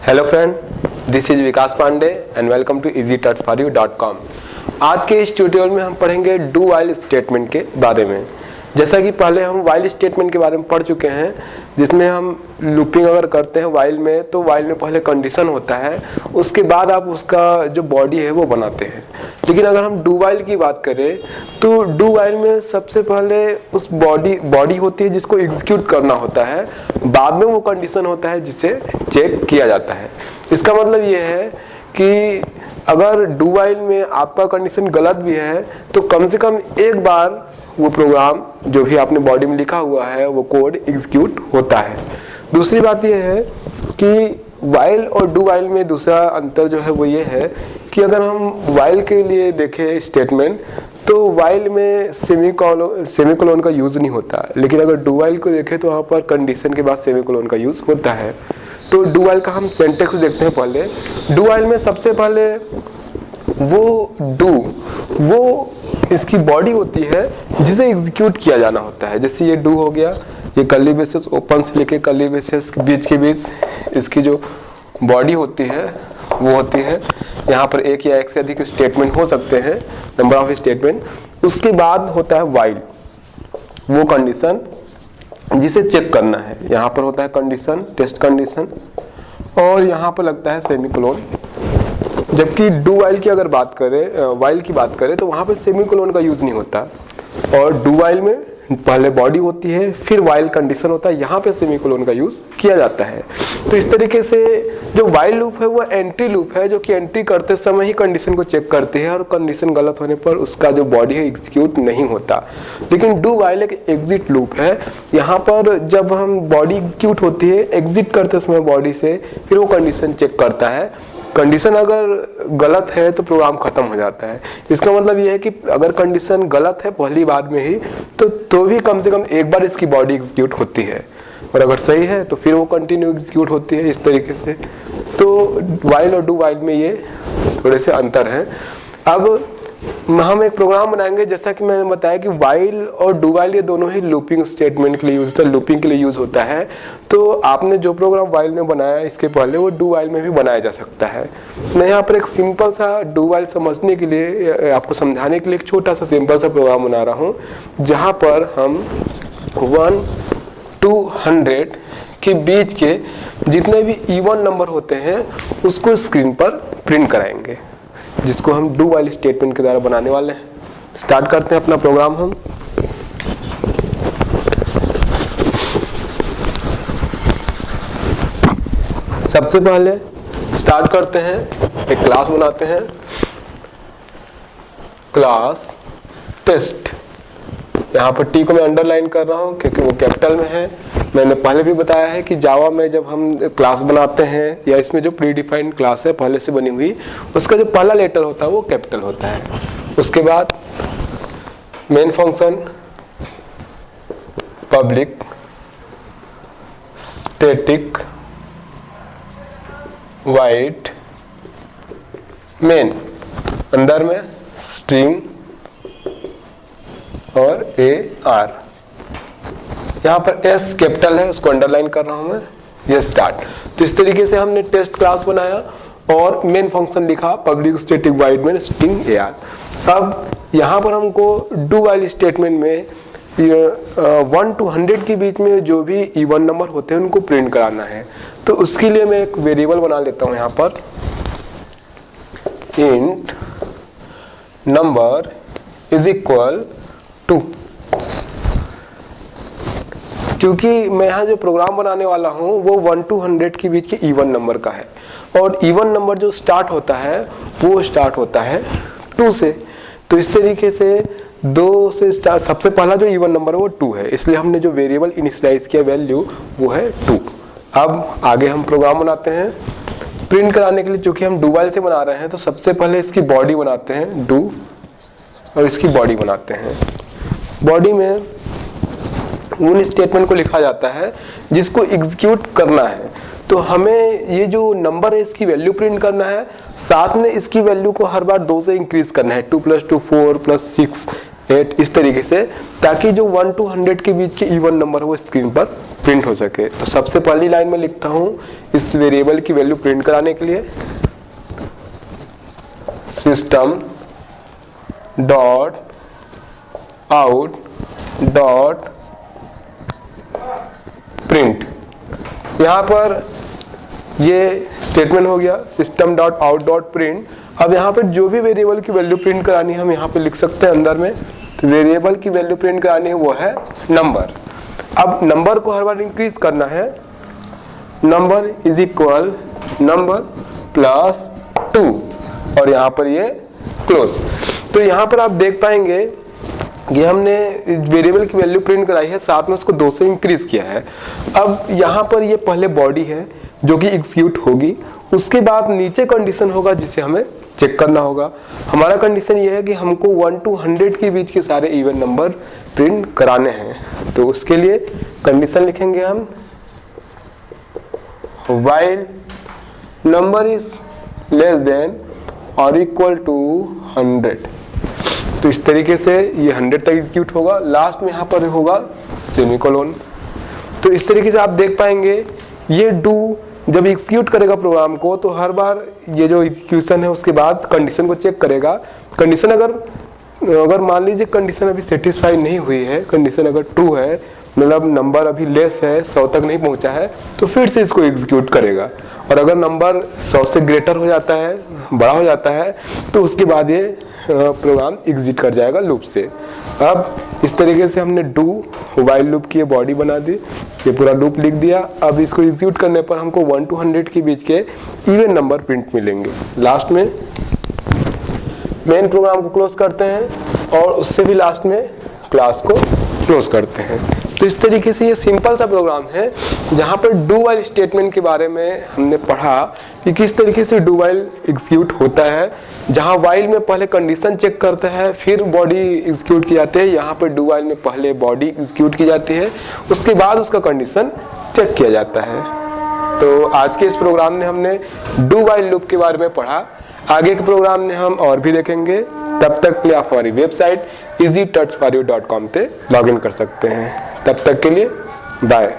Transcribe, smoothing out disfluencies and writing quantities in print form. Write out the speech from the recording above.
Hello friend, this is Vikas Pandey and welcome to easytouchforyou.com। आज के इस ट्यूटोरियल में हम पढ़ेंगे डू व्हाइल स्टेटमेंट के बारे में। जैसा कि पहले हम व्हाइल स्टेटमेंट के बारे में पढ़ चुके हैं, जिसमें हम लूपिंग अगर करते हैं व्हाइल में तो व्हाइल में पहले कंडीशन होता है, उसके बाद आप उसका जो बॉडी है वो बनाते हैं। लेकिन अगर हम डू व्हाइल की बात करें तो डू व्हाइल में सबसे पहले उस बॉडी होती है जिसको एग्जीक्यूट करना होता है, बाद में वो कंडीशन होता है जिसे चेक किया जाता है। इसका मतलब ये है कि अगर डू व्हाइल में आपका कंडीशन गलत भी है तो कम से कम एक बार वो प्रोग्राम जो भी आपने बॉडी में लिखा हुआ है वो कोड एग्जीक्यूट होता है। दूसरी बात ये है कि व्हाइल और डू व्हाइल में दूसरा अंतर जो है वो ये है कि अगर हम व्हाइल के लिए देखें स्टेटमेंट तो व्हाइल में सेमीकोलन का यूज नहीं होता, लेकिन अगर डू व्हाइल को देखें तो वहाँ पर कंडीशन के बाद सेमीकोलन का यूज होता है। तो डू व्हाइल का हम सिंटैक्स देखते हैं। पहले डू व्हाइल में सबसे पहले वो इसकी बॉडी होती है जिसे एग्जीक्यूट किया जाना होता है। जैसे ये डू हो गया, ये कर्ली ब्रेसेस ओपन से लेके कर्ली ब्रेसेस के बीच इसकी जो बॉडी होती है वो होती है। यहाँ पर एक या एक से अधिक स्टेटमेंट हो सकते हैं, नंबर ऑफ स्टेटमेंट। उसके बाद होता है व्हाइल, वो कंडीशन जिसे चेक करना है। यहाँ पर होता है कंडीशन, टेस्ट कंडीशन, और यहाँ पर लगता है सेमीकोलन। जबकि डू व्हाइल की अगर बात करें, व्हाइल की बात करें तो वहाँ पे सेमीकोलन का यूज नहीं होता, और डू व्हाइल में पहले बॉडी होती है फिर व्हाइल कंडीशन होता है, यहाँ पे सेमीकोलन का यूज किया जाता है। तो इस तरीके से जो व्हाइल लूप है वो एंट्री लूप है, जो कि एंट्री करते समय ही कंडीशन को चेक करती है और कंडीशन गलत होने पर उसका जो बॉडी है एग्जीक्यूट नहीं होता। लेकिन डू व्हाइल एक एग्जिट लूप है। यहाँ पर जब हम बॉडी एग्जीक्यूट होती है, एग्जिट करते समय बॉडी से, फिर वो कंडीशन चेक करता है। कंडीशन अगर गलत है तो प्रोग्राम खत्म हो जाता है। इसका मतलब ये है कि अगर कंडीशन गलत है पहली बार में ही तो भी कम से कम एक बार इसकी बॉडी एग्जीक्यूट होती है, और अगर सही है तो फिर वो कंटिन्यू एग्जीक्यूट होती है। इस तरीके से तो व्हाइल और डू व्हाइल में ये थोड़े से अंतर हैं। अब हम एक प्रोग्राम बनाएंगे, जैसा कि मैंने बताया कि व्हाइल और डू व्हाइल ये दोनों ही लूपिंग स्टेटमेंट के लिए यूज होता है, लूपिंग के लिए यूज होता है। तो आपने जो प्रोग्राम व्हाइल में बनाया इसके पहले वो डू व्हाइल में भी बनाया जा सकता है। मैं यहाँ पर एक सिंपल सा डू व्हाइल समझने के लिए, आपको समझाने के लिए एक छोटा सा सिंपल सा प्रोग्राम बना रहा हूँ, जहाँ पर हम 1 to 100 के बीच के जितने भी इवन नंबर होते हैं उसको स्क्रीन पर प्रिंट कराएंगे, जिसको हम डू व्हाइल स्टेटमेंट के द्वारा बनाने वाले हैं। स्टार्ट करते हैं अपना प्रोग्राम। हम सबसे पहले स्टार्ट करते हैं, एक क्लास बनाते हैं, क्लास टेस्ट। यहाँ पर टी को मैं अंडरलाइन कर रहा हूँ क्योंकि वो कैपिटल में है। मैंने पहले भी बताया है कि जावा में जब हम क्लास बनाते हैं या इसमें जो प्री डिफाइंड क्लास है पहले से बनी हुई, उसका जो पहला लेटर होता है वो कैपिटल होता है। उसके बाद main function public static wide main, अंदर में स्ट्रिंग और AR। यहाँ पर S कैपिटल है, उसको अंडरलाइन कर रहा हूं मैं, ये स्टार्ट। तो इस तरीके से हमने टेस्ट क्लास बनाया और मेन फंक्शन लिखा public static wide main string AR। अब यहाँ पर हमको डू व्हाइल स्टेटमेंट में 1 to 100 के बीच में जो भी इवन नंबर होते हैं उनको प्रिंट कराना है। तो उसके लिए मैं एक वेरिएबल बना लेता हूँ यहाँ पर, int number is equal to. क्योंकि मैं यहाँ जो प्रोग्राम बनाने वाला हूँ वो 1 to 100 के बीच के इवन नंबर का है, और इवन नंबर जो स्टार्ट होता है वो स्टार्ट होता है 2 से। तो इस तरीके से 2 से स्टार्ट, सबसे पहला जो इवन नंबर है वो 2 है, इसलिए हमने जो वेरिएबल इनिशियलाइज किया वैल्यू वो है 2। अब आगे हम प्रोग्राम बनाते हैं प्रिंट कराने के लिए। चूंकि हम डू व्हाइल से बना रहे हैं तो सबसे पहले इसकी बॉडी बनाते हैं, डू, और इसकी बॉडी बनाते हैं। बॉडी में उन स्टेटमेंट को लिखा जाता है जिसको एग्जीक्यूट करना है। तो हमें ये जो नंबर है इसकी वैल्यू प्रिंट करना है, साथ में इसकी वैल्यू को हर बार 2 से इंक्रीज करना है। 2 + 2 4 + 6 8 इस तरीके से, ताकि जो 1 to 100 के बीच के इवन नंबर वो स्क्रीन पर प्रिंट हो सके। तो सबसे पहली लाइन में लिखता हूं इस वेरिएबल की वैल्यू प्रिंट कराने के लिए system dot out dot print. यहां पर ये स्टेटमेंट हो गया system dot out dot print. अब यहाँ पर जो भी वेरिएबल की वैल्यू प्रिंट करानी है हम यहाँ पे लिख सकते हैं अंदर में। तो वेरिएबल की वैल्यू प्रिंट करानी है वो है नंबर। अब नंबर को हर बार इंक्रीज करना है, number is equal number plus 2 और यहाँ पर ये क्लोज। तो यहाँ पर आप देख पाएंगे कि हमने वेरिएबल की वैल्यू प्रिंट कराई है, साथ में उसको 2 से इंक्रीज किया है। अब यहाँ पर ये पहले बॉडी है जो कि एग्जीक्यूट होगी, उसके बाद नीचे कंडीशन होगा जिसे हमें चेक करना होगा। हमारा कंडीशन ये है कि हमको 1 to 100 के बीच के सारे इवन नंबर प्रिंट कराने हैं। तो उसके लिए कंडीशन लिखेंगे हम while number is less than और इक्वल टू 100। तो इस तरीके से ये 100 तक एग्जीक्यूट होगा, लास्ट में यहाँ पर होगा सेमीकोलन। तो इस तरीके से आप देख पाएंगे ये डू जब एग्जीक्यूट करेगा प्रोग्राम को तो हर बार ये जो एग्जीक्यूशन है उसके बाद कंडीशन को चेक करेगा। कंडीशन अगर मान लीजिए कंडीशन अभी सेटिस्फाई नहीं हुई है, कंडीशन अगर ट्रू है, मतलब नंबर अभी लेस है, 100 तक नहीं पहुंचा है, तो फिर से इसको एग्जीक्यूट करेगा। और अगर नंबर 100 से ग्रेटर हो जाता है, बड़ा हो जाता है, तो उसके बाद ये प्रोग्राम एग्जिट कर जाएगा लूप से। अब इस तरीके से हमने डू व्हाइल लूप की बॉडी बना दी, ये पूरा लूप लिख दिया। अब इसको एग्जीक्यूट करने पर हमको 1 to 100 के बीच के इवन नंबर प्रिंट मिलेंगे। लास्ट में मेन प्रोग्राम को क्लोज करते हैं और उससे भी लास्ट में क्लास को क्लोज करते हैं। तो इस तरीके से ये सिंपल सा प्रोग्राम है जहाँ पर डू व्हाइल स्टेटमेंट के बारे में हमने पढ़ा कि किस तरीके से डू व्हाइल एग्जीक्यूट होता है, जहाँ व्हाइल में पहले कंडीशन चेक करता है फिर बॉडी एग्जीक्यूट की जाती है। यहाँ पर डू व्हाइल में पहले बॉडी एग्जीक्यूट की जाती है, उसके बाद उसका कंडीशन चेक किया जाता है। तो आज के इस प्रोग्राम में हमने डू व्हाइल लूप के बारे में पढ़ा। आगे के प्रोग्राम में हम और भी देखेंगे। तब तक के लिए आप हमारी वेबसाइट easytouchforyou.com पे लॉगिन कर सकते हैं। तब तक के लिए बाय।